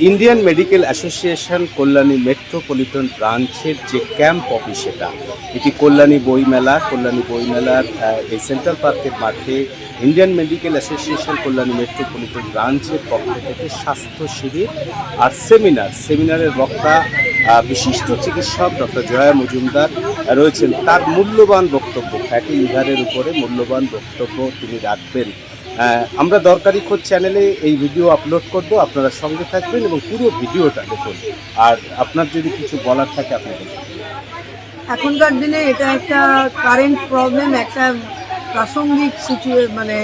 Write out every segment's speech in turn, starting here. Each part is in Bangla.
Indian medical association Kalyani metropolitan ব্রাঞ্চের যে ক্যাম্প অফিস এটি কল্যাণী বইমেলার এই সেন্ট্রাল পার্কের মাঠে Indian medical association Kalyani metropolitan ব্রাঞ্চের পক্ষ থেকে স্বাস্থ্য শিবির আর সেমিনারের বক্তা বিশিষ্ট চিকিৎসক ডক্টর জয়া মজুমদার রয়েছেন। তার মূল্যবান বক্তব্য, ফ্যাটি লিভারের উপরে মূল্যবান বক্তব্য তিনি রাখবেন। আমরা দরকারি খোঁজ চ্যানেলে এই ভিডিও আপলোড করব, আপনারা সঙ্গে থাকবেন এবং পুরো ভিডিওটা দেখুন। আর আপনার যদি কিছু বলার থাকে আপনি বলুন। এখনকার দিনে এটা একটা কারেন্ট প্রবলেম, একটা প্রাসঙ্গিক মানে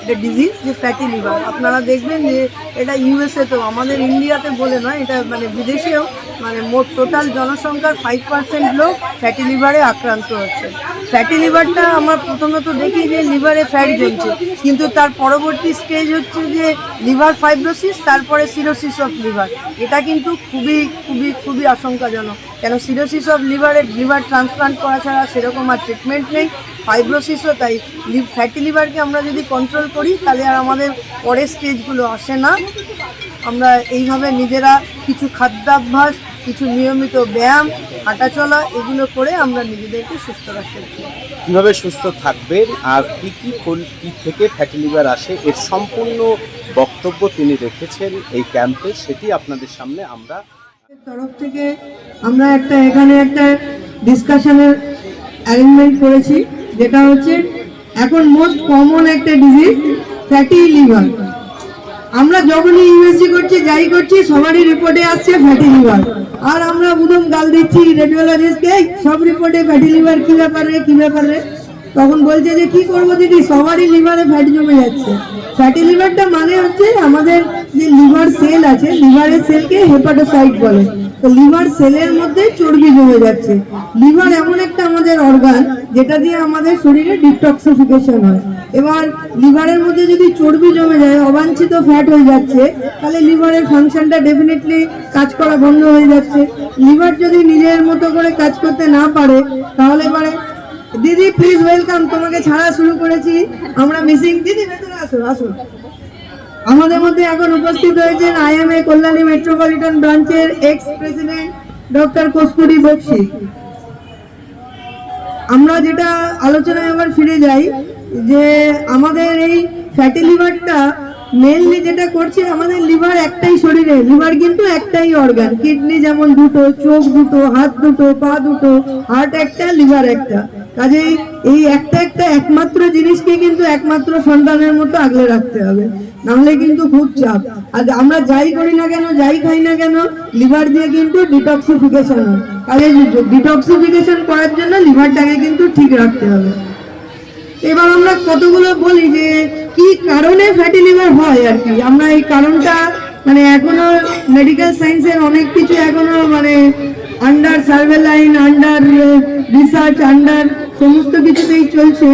এটা ডিজিজ যে ফ্যাটি লিভার। আপনারা দেখবেন যে এটা ইউএসএতেও, আমাদের ইন্ডিয়াতে বলে নয়, এটা মানে বিদেশেও মানে মোট টোটাল জনসংখ্যার 5% লোক ফ্যাটি লিভারে আক্রান্ত হচ্ছে। ফ্যাটি লিভারটা আমরা প্রথমত দেখি যে লিভারে ফ্যাট জমছে, কিন্তু তার পরবর্তী স্টেজ হচ্ছে যে লিভার ফাইব্রোসিস, তারপরে সিরোসিস অফ লিভার। এটা কিন্তু খুবই খুবই খুবই আশঙ্কাজনক, কেন সিরোসিস অফ লিভার ট্রান্সপ্লান্ট করা ছাড়া সেরকম আর ট্রিটমেন্ট নেই। ফাইব্রোসিসও তাই। ফ্যাটি লিভারকে আমরা যদি কন্ট্রোল করি তাহলে আর আমাদের পরের স্টেজগুলো আসে না। আমরা এইভাবে নিজেরা কিছু খাদ্যাভ্যাস, কিছু নিয়মিত ব্যায়াম, হাঁটাচলা এগুলো করে আমরা নিজেদেরকে সুস্থ রাখতে পারি। কীভাবে সুস্থ থাকবেন আর কী থেকে ফ্যাটি লিভার আসে এর সম্পূর্ণ বক্তব্য তিনি রেখেছেন এই ক্যাম্পে, সেটি আপনাদের সামনে আমরা তরফ থেকে আমরা এখানে একটা ডিসকাশনের অ্যারেঞ্জমেন্ট করেছি, যেটা হচ্ছে এখন মোস্ট কমন একটা ডিজিজ ফ্যাটি লিভার। আমরা যখনই ইউএসজি করছি, যাই করছি, সবারই রিপোর্টে আসছে ফ্যাটি লিভার। আর আমরা উদম গাল দিচ্ছি রেডিওলজিস্টকে, সব রিপোর্টে ফ্যাটি লিভার, কী ব্যাপারে। তখন বলছে যে কি করবো দিদি, সবারই লিভারে ফ্যাট জমে যাচ্ছে। ফ্যাটি লিভারটা মানে হচ্ছে আমাদের যে লিভার সেল আছে, লিভারের সেলকে হেপাটোসাইট বলে। তো লিভার সেলের মধ্যে চর্বি জমে যাচ্ছে। লিভার এমন একটা আমাদের অর্গান যেটা দিয়ে আমাদের শরীরে ডিটক্সিফিকেশন হয়। এবার লিভারের মধ্যে যদি চর্বি জমে যায়, অবাঞ্ছিত ফ্যাট হয়ে যাচ্ছে, তাহলে লিভারের ফাংশনটা ডেফিনেটলি কাজ করা বন্ধ হয়ে যাচ্ছে। লিভার যদি নিজের মতো করে কাজ করতে না পারে, তাহলে দিদি প্লিজ ওয়েলকাম, তোমাকে ছাড়া শুরু করেছি আমরা মিসিং। দিদি ভেতরে আসো। আমাদের মধ্যে এখন উপস্থিত হয়েছেন IMA কল্যাণী মেট্রোপলিটন ব্রাঞ্চের এক্স প্রেসিডেন্ট ডক্টর কস্তুরী বক্সি। আমরা যেটা আলোচনায় আবার ফিরে যাই যে আমাদের এই ফ্যাটি লিভারটা মেনলি যেটা করছে, আমাদের লিভার একটাই শরীরে, লিভার কিন্তু একটাই অর্গান। কিডনি যেমন দুটো, চোখ দুটো, হাত দুটো, পা দুটো, হার্ট একটা, লিভার একটা। কাজেই এই একটা একমাত্র জিনিসকে কিন্তু একমাত্র সন্তানের মতো আগলে রাখতে হবে, নাহলে কিন্তু খুব চাপ। আর আমরা যাই করি না কেন, যাই খাই না কেন, লিভার দিয়ে কিন্তু ডিটক্সিফিকেশন হয়। কাজে ডিটক্সিফিকেশন করার জন্য লিভারটাকে কিন্তু ঠিক রাখতে হবে। এবার আমরা কতগুলো বলি যে কি কারণে ফ্যাটি লিভার হয় আর কি। আমরা এই কারণটা মানে এখনো মেডিকেল সায়েন্সের অনেক কিছু এখনো মানে আন্ডার সার্ভেলাইন, আন্ডার রিসার্চ, আন্ডার সমস্ত কিছুতেই চলছে।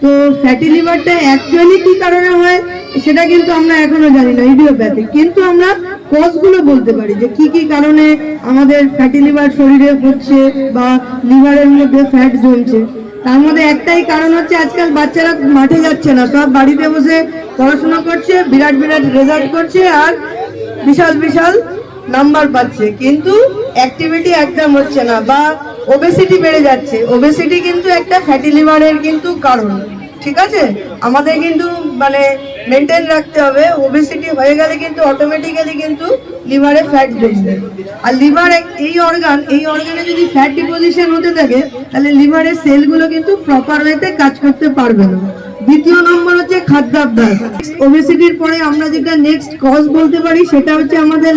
তো ফ্যাটি লিভারটা অ্যাকচুয়ালি কি কারণে হয় সেটা কিন্তু আমরা এখনো জানি না, ইডিওপ্যাথিক। কিন্তু আমরা কজগুলো বলতে পারি যে কি কি কারণে আমাদের ফ্যাটি লিভার শরীরে হচ্ছে বা লিভারের মধ্যে ফ্যাট জমছে। তার মধ্যে একটাই কারণ হচ্ছে আজকাল বাচ্চারা মাঠে যাচ্ছে না, সব বাড়িতে বসে পড়াশোনা করছে, বিরাট রেজাল্ট করছে আর বিশাল নাম্বার পাচ্ছে, কিন্তু অ্যাক্টিভিটি একদম হচ্ছে না, বা ওবেসিটি বেড়ে যাচ্ছে। ওবেসিটি কিন্তু একটা ফ্যাটি লিভারের কিন্তু কারণ, ঠিক আছে? আমাদের কিন্তু মানে মেনটেন রাখতে হবে। ওবেসিটি হয়ে গেলে কিন্তু অটোমেটিক্যালি কিন্তু লিভারে ফ্যাট জমবে। আর লিভার এই অর্গানে যদি ফ্যাট ডিপোজিশন হতে থাকে, তাহলে লিভারের সেলগুলো কিন্তু প্রপার ওয়েতে কাজ করতে পারবে না। দ্বিতীয় নম্বর হচ্ছে খাদ্যাভ্যাস। ওবেসিটির পরে আমরা যেটা নেক্সট কজ বলতে পারি সেটা হচ্ছে আমাদের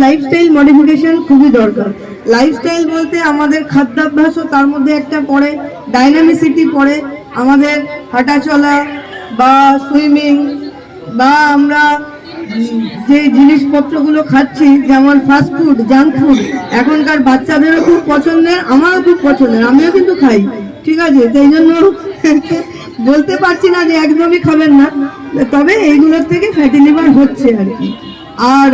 লাইফস্টাইল মডিফিকেশন খুবই দরকার। লাইফস্টাইল বলতে আমাদের খাদ্যাভ্যাসও তার মধ্যে একটা পড়ে, ডাইনামিসিটি পড়ে, আমাদের হাঁটাচলা বা সুইমিং বা আমরা যে জিনিসপত্রগুলো খাচ্ছি, যেমন ফাস্ট ফুড, জাঙ্ক ফুড, এখনকার বাচ্চাদেরও খুব পছন্দের, আমারও খুব পছন্দের, আমিও কিন্তু খাই, ঠিক আছে? সেই জন্য বলতে পারছি না যে একদমই খাবেন না, তবে এইগুলোর থেকে ফ্যাটি লিভার হচ্ছে আর কি। আর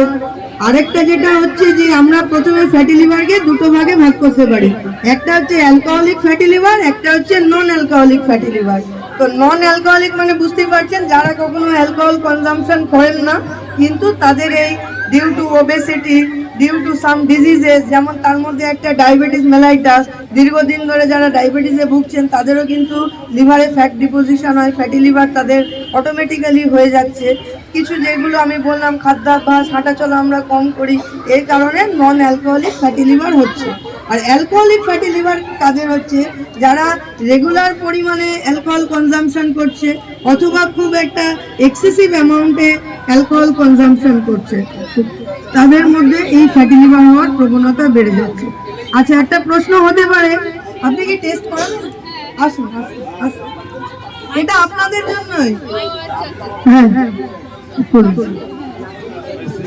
আরেকটা যেটা হচ্ছে যে আমরা প্রথমে ফ্যাটি লিভারকে দুটো ভাগে ভাগ করতে পারি, একটা হচ্ছে অ্যালকোহলিক ফ্যাটি লিভার, একটা হচ্ছে নন অ্যালকোহলিক ফ্যাটি লিভার। তো নন অ্যালকোহলিক মানে বুঝতেই পারছেন, যারা কখনো অ্যালকোহল কনজাম্পশন করেন না কিন্তু তাদের এই due to obesity, due to some diseases, যেমন তার মধ্যে একটা ডায়াবেটিস মেলাইটাস, দীর্ঘদিন ধরে যারা ডায়াবেটিসে ভুগছেন তাদেরও কিন্তু লিভারে ফ্যাট ডিপোজিশন হয়, ফ্যাটি লিভার তাদের অটোমেটিক্যালি হয়ে যাচ্ছে। কিছু যেগুলো আমি বললাম খাদ্যাভ্যাস, হাঁটাচলা আমরা কম করি, এর কারণে নন অ্যালকোহলিক ফ্যাটি লিভার হচ্ছে। আর অ্যালকোহলিক ফ্যাটি লিভার তাদের হচ্ছে যারা রেগুলার পরিমাণে অ্যালকোহল কনজাম্পশন করছে অথবা খুব একটা এক্সেসিভ অ্যামাউন্টে অ্যালকোহল কনজাম্পশন করছে, তাদের মধ্যে এই ফ্যাটি লিভার হওয়ার প্রবণতা বেড়ে যাচ্ছে। আচ্ছা, একটা প্রশ্ন হতে পারে, আপনি কি টেস্ট করাবেন? আসুন আসুন আসুন, এটা আপনাদের জন্যই। হ্যাঁ হ্যাঁ,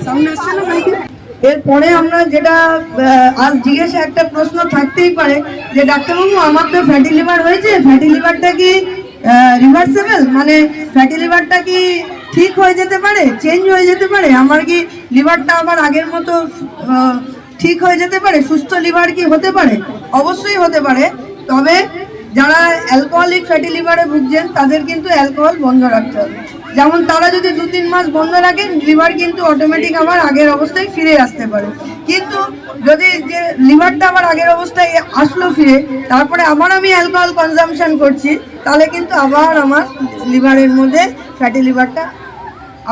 সামনে আসছে না ভাইকে। এরপরে আমরা যেটা আজ জিজ্ঞাসা একটা প্রশ্ন থাকতেই পারে যে ডাক্তারবাবু আমার তো ফ্যাটি লিভার হয়েছে, ফ্যাটি লিভারটা কি রিভার্সেবল, মানে ফ্যাটি লিভারটা কি ঠিক হয়ে যেতে পারে, চেঞ্জ হয়ে যেতে পারে, আমার কি লিভারটা আবার আগের মতো ঠিক হয়ে যেতে পারে, সুস্থ লিভার কি হতে পারে? অবশ্যই হতে পারে, তবে যারা অ্যালকোহলিক ফ্যাটি লিভারে ভুগছেন তাদের কিন্তু অ্যালকোহল বন্ধ রাখতে হবে। যেমন তারা যদি 2-3 মাস বন্ধ রাখেন, লিভার কিন্তু অটোমেটিক আবার আগের অবস্থায় ফিরে আসতে পারে। কিন্তু যদি যে লিভারটা আবার আগের অবস্থায় আসলো ফিরে, তারপরে আবার আমি অ্যালকোহল কনজাম্পশন করছি, তাহলে কিন্তু আবার আমার লিভারের মধ্যে ফ্যাটি লিভারটা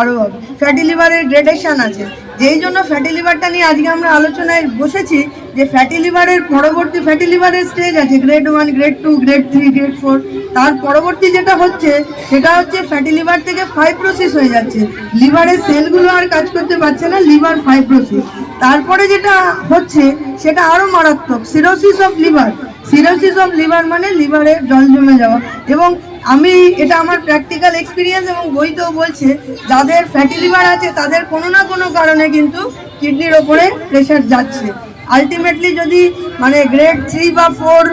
আরও হবে। ফ্যাটি লিভারের গ্রেডেশন আছে, যেই জন্য ফ্যাটি লিভারটা নিয়ে আজকে আমরা আলোচনায় বসেছি যে ফ্যাটি লিভারের পরবর্তী ফ্যাটি লিভারের স্টেজ আছে গ্রেড 1, গ্রেড 2, গ্রেড 3, গ্রেড 4। তার পরবর্তী যেটা হচ্ছে সেটা হচ্ছে ফ্যাটি লিভার থেকে ফাইব্রোসিস হয়ে যাচ্ছে, লিভারের সেলগুলো আর কাজ করতে পারছে না, লিভার ফাইব্রোসিস। তারপরে যেটা হচ্ছে সেটা আরও মারাত্মক, cirrhosis of liver. Cirrhosis of liver মানে লিভারের জল জমে যাওয়া। এবং আমি এটা আমার প্র্যাকটিক্যাল এক্সপিরিয়েন্স এবং বইতেও বলছে, যাদের ফ্যাটি লিভার আছে তাদের কোনো না কোনো কারণে কিন্তু কিডনির ওপরে প্রেশার যাচ্ছে। আলটিমেটলি যদি মানে গ্রেড 3 বা 4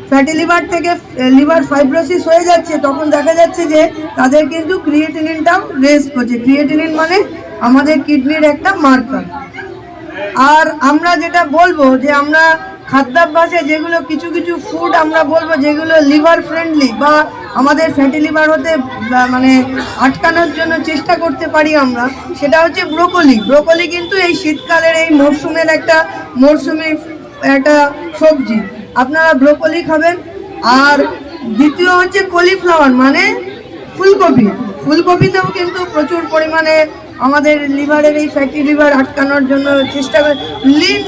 ফ্যাটি লিভার থেকে লিভার ফাইব্রোসিস হয়ে যাচ্ছে, তখন দেখা যাচ্ছে যে তাদের কিন্তু ক্রিয়েটিনিনটাও রেজ করছে। ক্রিয়েটিনিন মানে আমাদের কিডনির একটা মার্কার। আর আমরা যেটা বলবো যে আমরা খাদ্যাভ্যাসে যেগুলো কিছু কিছু ফুড আমরা বলবো যেগুলো লিভার ফ্রেন্ডলি বা আমাদের ফ্যাটি লিভার হতে মানে আটকানোর জন্য চেষ্টা করতে পারি আমরা, সেটা হচ্ছে ব্রোকলি। ব্রোকলি কিন্তু এই শীতকালের এই মরশুমের মরশুমি একটা সবজি, আপনারা ব্রোকলি খাবেন। আর দ্বিতীয় হচ্ছে কলিফ্লাওয়ার মানে ফুলকপি। ফুলকপিতেও কিন্তু প্রচুর পরিমাণে আমাদের লিভারের এই ফ্যাটি লিভার আটকানোর জন্য চেষ্টা করে। লিন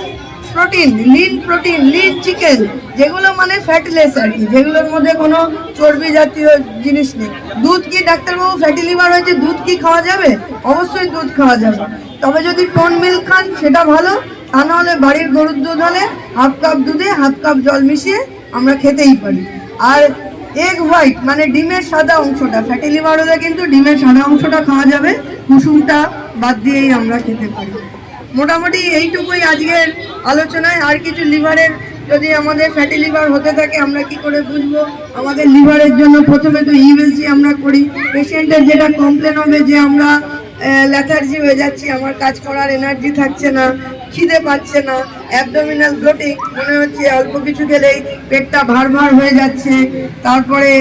প্রোটিন, লিন চিকেন, যেগুলো মানে ফ্যাটলেস আর কি, যেগুলোর মধ্যে কোনো চর্বি জাতীয় জিনিস নেই। দুধ কি ডাক্তারবাবু ফ্যাটি লিভার হয়েছে, দুধ কি খাওয়া যাবে? অবশ্যই দুধ খাওয়া যাবে, তবে যদি টোন মিল্ক খান সেটা ভালো, তা নাহলে বাড়ির গরুর দুধ হলে হাফ কাপ দুধে হাফ কাপ জল মিশিয়ে আমরা খেতেই পারি। আর এগ হোয়াইট মানে ডিমের সাদা অংশটা, ফ্যাটি লিভার হলে কিন্তু ডিমের সাদা অংশটা খাওয়া যাবে, কুসুমটা বাদ দিয়েই আমরা খেতে পারি। মোটামুটি এইটুকুই আজকের আলোচনায়। আর কিছু লিভারের যদি আমাদের ফ্যাটি লিভার হতে থাকে আমরা কি করে বুঝবো? আমাদের লিভারের জন্য প্রথমে তো ইউএসজি আমরা করি। পেশেন্টের যেটা কমপ্লেন হবে যে আমরা ল্যাথার্জি হয়ে যাচ্ছি, আমার কাজ করার এনার্জি থাকছে না, খিদে পাচ্ছে না, অ্যাবডোমিনাল ব্লোটিং, মনে হচ্ছে অল্প কিছু খেলেই পেটটা ভার ভার হয়ে যাচ্ছে। তারপরে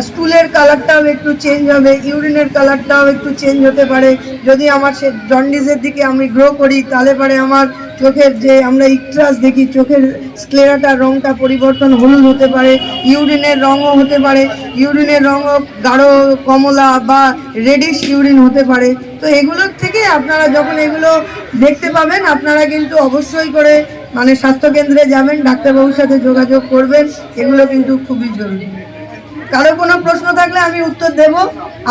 স্টুলের কালারটাও একটু চেঞ্জ হবে, ইউরিনের কালারটাও একটু চেঞ্জ হতে পারে। যদি আমার সে জন্ডিসের দিকে আমি গ্রো করি তাহলে পরে আমার চোখের যে আমরা ইকট্রাস দেখি, চোখের স্ক্লেরাটার রঙটা পরিবর্তন হলুদ হতে পারে, ইউরিনের রঙও হতে পারে, ইউরিনের রঙও গাঢ় কমলা বা রেডিশ ইউরিন হতে পারে। তো এগুলোর থেকে আপনারা যখন এগুলো দেখতে পাবেন আপনারা কিন্তু অবশ্যই করে মানে স্বাস্থ্যকেন্দ্রে যাবেন, ডাক্তারবাবুর সাথে যোগাযোগ করবেন, এগুলো কিন্তু খুবই জরুরি। কারো কোনো প্রশ্ন থাকলে আমি উত্তর দেব।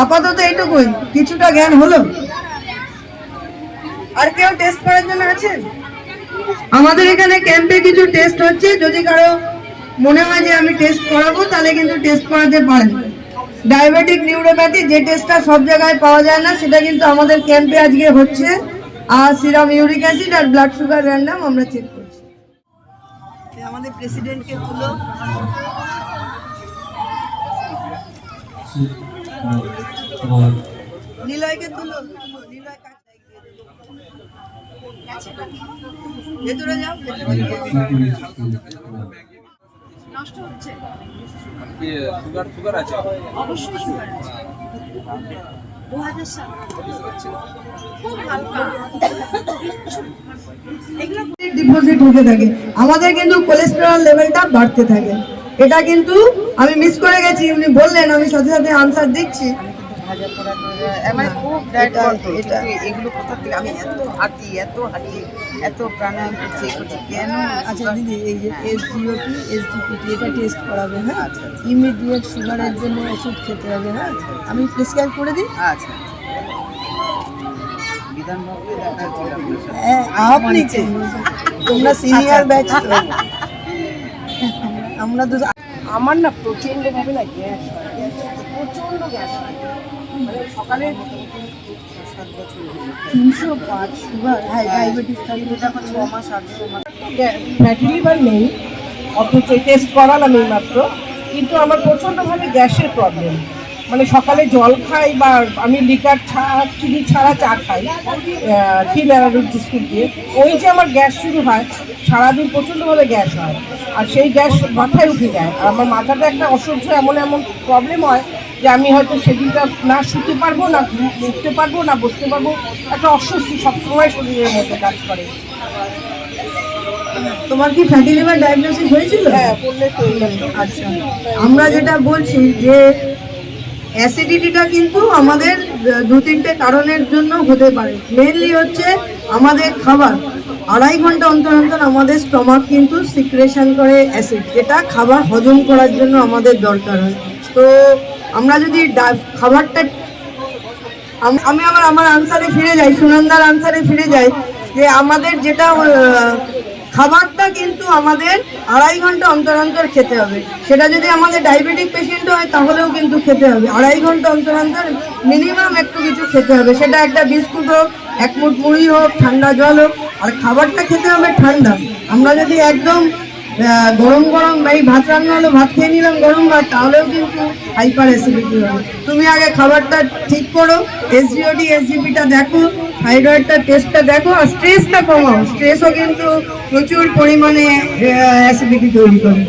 আপাতত এইটুকুই, কিছুটা জ্ঞান হলো। আর কেউ টেস্ট করার জন্য আছেন? আমাদের এখানে ক্যাম্পে কিছু টেস্ট হচ্ছে, যদি কারো মনে হয় যে আমি টেস্ট করাবো তাহলে কিন্তু টেস্ট করাতে পারেন। ডায়াবেটিক নিউরোপ্যাথি যে টেস্টটা সব জায়গায় পাওয়া যায় না, সেটা কিন্তু আমাদের ক্যাম্পে আজকে হচ্ছে। আর সিরাম ইউরিক অ্যাসিড আর ব্লাড সুগার র্যান্ডাম আমরা চেক করছি। আমাদের প্রেসিডেন্টকে তুলো, নিলয়কে তুলো, নিলয় ভেতরে যাও, নষ্ট হচ্ছে, সুগার আছে, অবশ্যই সুগার আছে। 2000 সাল খুব হালকা কিচ্ছু এগুলো ডিপোজিট হতে থাকে, আমাদের কিন্তু কোলেস্টেরল লেভেলটা বাড়তে থাকে। এটা কিন্তু আমি মিস করে গেছি, উনি বললেন, আমি সাথে সাথে আনসার দিচ্ছি। ভাজা পোড়া আমার খুব ডায়েট করতো, কিন্তু এগুলো কোথা থেকে আমি এত হাঁটি এত প্রাণায়াম করছি কেন? আচ্ছা দিদি, এই যে এসজিওটি এসজিপিটি এটা টেস্ট করাবে, হ্যাঁ, ইমিডিয়েট সুগারের জন্য ওষুধ খেতে হবে, হ্যাঁ, আমি প্রেসক্রাইব করে দিই। আচ্ছা বিধানবাবুকে দেখা ছিল হ্যাঁ, আপনি তোমরা সিনিয়র ব্যাচ, আমরা তো আমার না প্রচন্ড ভাবে না গ্যাস হয়, প্রচন্ড গ্যাস হয়, মানে সকালে 7 বছর 305 সুগার, হ্যাঁ, ডায়াবেটিস থাকলে এটা এখন 6 মাস 8 মাস ফ্যাটি লিভার নেই, অথচ টেস্ট করালাম এই মাত্র, কিন্তু আমার প্রচণ্ডভাবে গ্যাসের প্রবলেম। মানে সকালে জল খাই বা আমি লিকার ছাড়া চিনি ছাড়া চা খাই, থিন অ্যারাবিক বিস্কুট দিয়ে, ওই যে আমার গ্যাস শুরু হয়, সারাদিন প্রচণ্ডভাবে গ্যাস হয়, আর সেই গ্যাস মাথায় উঠে যায়। আর আমার মাথাটা একটা অসহ্য এমন প্রবলেম হয় যে আমি হয়তো সেদিনটা না শুতে পারবো, না উঠতে পারবো, না বসতে পারবো, একটা অস্বস্তি সবসময় শরীরের মধ্যে কাজ করে। তোমার কি ফ্যাটি লিভার ডায়াগনোসিস হয়েছিল? হ্যাঁ, বললে তো আচ্ছা, আমরা যেটা বলছি যে অ্যাসিডিটিটা কিন্তু আমাদের 2-3টে কারণের জন্য হতে পারে। মেনলি হচ্ছে আমাদের খাবার, 2.5 ঘন্টা অন্তর অন্তর আমাদের স্টমাক কিন্তু সিক্রেশন করে অ্যাসিড, যেটা খাবার হজম করার জন্য আমাদের দরকার হয়। তো আমরা যদি খাবারটা, আমি আবার আমার আনসারে ফিরে যাই, সুনন্দার আনসারে ফিরে যাই, যে আমাদের যেটা খাবারটা কিন্তু আমাদের 2.5 ঘন্টা অন্তর অন্তর খেতে হবে। সেটা যদি আমাদের ডায়াবেটিক পেশেন্ট হয় তাহলেও কিন্তু খেতে হবে 2.5 ঘন্টা অন্তর অন্তর মিনিমাম একটু কিছু খেতে হবে। সেটা একটা বিস্কুট হোক, 1 মুঠ মুড়ি হোক, ঠান্ডা জল হোক, আর খাবারটা খেতে হবে ঠান্ডা। আমরা যদি একদম গরম এই ভাত রান্না হলো, ভাত খেয়ে নিলাম গরম ভাত, তাহলেও কিন্তু হাইপার অ্যাসিডিটি হবে। তুমি আগে খাবারটা ঠিক করো, এসজিওটি এসজিপিটা দেখো, থাইরয়েডটা টেস্টটা দেখো, আর স্ট্রেসটা কমাও। স্ট্রেসও কিন্তু প্রচুর পরিমাণে অ্যাসিডিটি তৈরি করে।